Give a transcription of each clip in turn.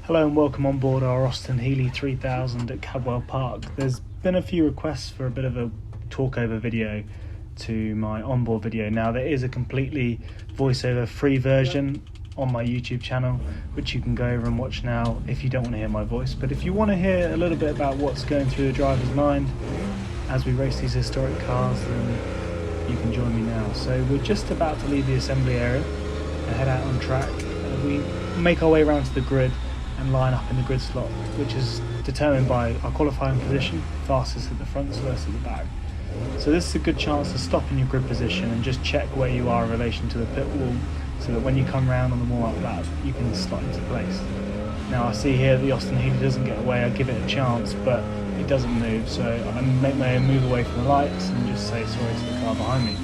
Hello and welcome on board our Austin Healey 3000 at Cadwell Park. There's been a few requests for a bit of a talkover video to my onboard video. Now there is a completely VoiceOver free version on my YouTube channel which you can go over and watch now if you don't want to hear my voice, but if you want to hear a little bit about what's going through the driver's mind as we race these historic cars, then you can join me now. So we're just about to leave the assembly area and head out on track. We make our way around to the grid and line up in the grid slot, which is determined by our qualifying position, fastest at the front, slowest at the back. So this is a good chance to stop in your grid position and just check where you are in relation to the pit wall, so that when you come round on the warm-up lap, you can slot into place. Now I see here the Austin Healey doesn't get away. I give it a chance, but it doesn't move, so I make my own move away from the lights and just say sorry to the car behind me.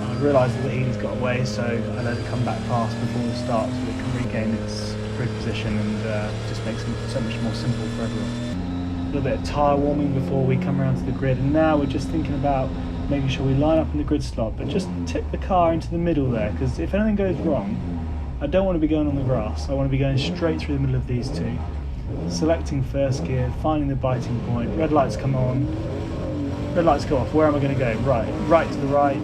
I realise that the Healey's got away, so I let it come back past before the start so it can regain its grid position and just makes it so much more simple for everyone. A little bit of tyre warming before we come around to the grid, and now we're just thinking about making sure we line up in the grid slot, but just tip the car into the middle there, because if anything goes wrong, I don't want to be going on the grass. I want to be going straight through the middle of these two, selecting first gear, finding the biting point. Red lights come on, red lights go off. Where am I going to go? Right to the right,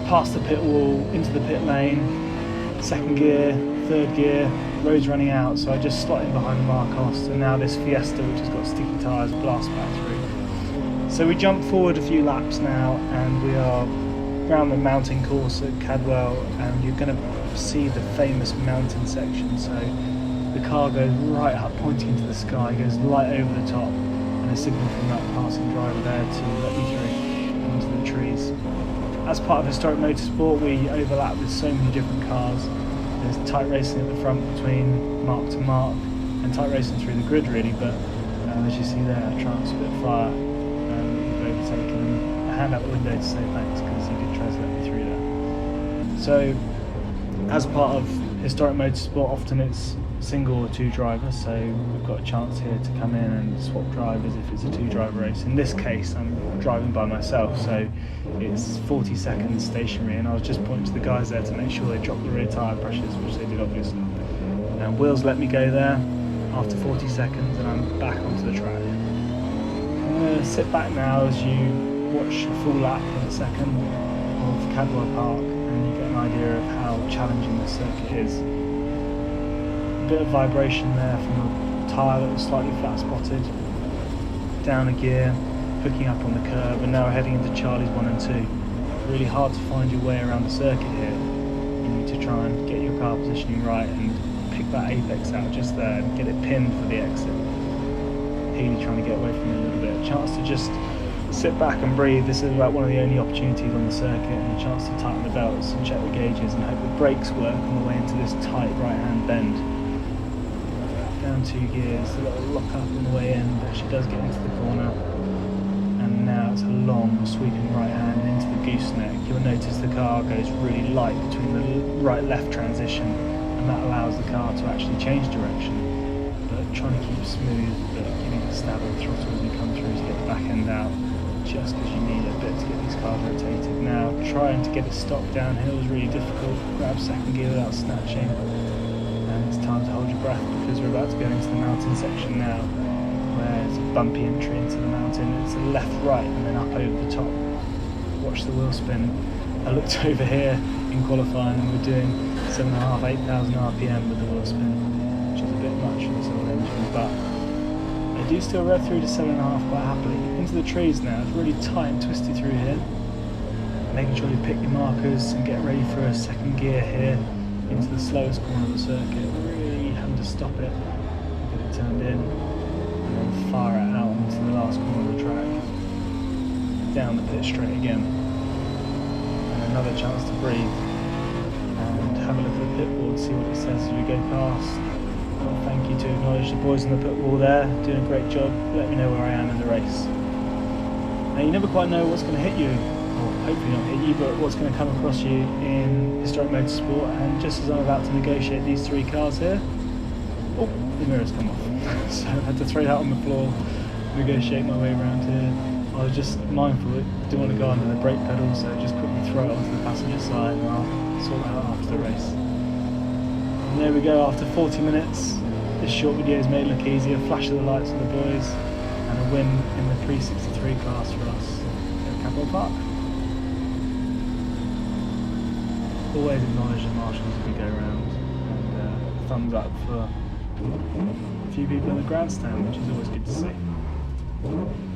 past the pit wall, into the pit lane, second gear, third gear, road's running out, so I just slot in behind the Marcos, and now this Fiesta, which has got sticky tyres, blasts back through. So we jump forward a few laps now, and we are around the mountain course at Cadwell, and you're going to see the famous mountain section. So the car goes right up, pointing into the sky, goes light over the top, and a signal from that passing driver there to let you through into the trees. As part of historic motorsport, we overlap with so many different cars. There's tight racing at the front between mark to mark, and tight racing through the grid really, but as you see there, Spitfire we've overtaken him. I hand out the window to say thanks because he did try to let me through there. So as part of historic motorsport, often it's single or two drivers, so we've got a chance here to come in and swap drivers if it's a two driver race. In this case I'm driving by myself, so it's 40 seconds stationary, and I was just pointing to the guys there to make sure they dropped the rear tyre pressures, which they did obviously. And Will's let me go there after 40 seconds and I'm back onto the track. I'm going to sit back now as you watch a full lap in a second of Cadwell Park, and you get an idea of how challenging this circuit is. A bit of vibration there from a tyre that was slightly flat spotted, down a gear, hooking up on the curb, and now we're heading into Charlie's 1 and 2. Really hard to find your way around the circuit here. You need to try and get your car positioning right and pick that apex out just there and get it pinned for the exit. Healey trying to get away from me a little bit. A chance to just sit back and breathe. This is about one of the only opportunities on the circuit, and a chance to tighten the belts and check the gauges and hope the brakes work on the way into this tight right hand bend. Down 2 gears, a little lock up on the way in, but she does get into the corner. And now it's a long sweeping right hand into the gooseneck. You'll notice the car goes really light between the right-left transition, and that allows the car to actually change direction. But trying to keep smooth, but giving a stab of the throttle as you come through to get the back end out, just because you need a bit to get these cars rotated. Now trying to get it stopped downhill is really difficult. Grab second gear without snatching. It's time to hold your breath because we're about to go into the mountain section now, where it's a bumpy entry into the mountain. It's a left, right, and then up over the top. Watch the wheel spin. I looked over here in qualifying and we're doing 7,500, 8,000 RPM with the wheel spin, which is a bit much for this old engine, but I do still rev through to 7.5 quite happily. Into the trees now. It's really tight and twisty through here. Making sure you pick your markers and get ready for a second gear here into the slowest corner of the circuit, really having to stop it, get it turned in, and then fire it out into the last corner of the track, down the pit straight again, and another chance to breathe, and have a look at the pit board, see what it says as we go past. Well, thank you to acknowledge the boys on the pit wall there, doing a great job, let me know where I am in the race. Now you never quite know what's going to hit you, or hopefully not hit you, but what's going to come across you in historic motorsport, and just as I'm about to negotiate these 3 cars here, oh, the mirror's come off. So I had to throw that on the floor, negotiate my way around here. I was just mindful, I didn't want to go under the brake pedal, so just quickly throw it onto the passenger side and I'll sort that out after the race. And there we go, after 40 minutes, this short video has made it look easier. Flash of the lights for the boys, and a win in the 363 class for us at Cadwell Park. Always acknowledge the marshals as we go around, and thumbs up for a few people in the grandstand, which is always good to see.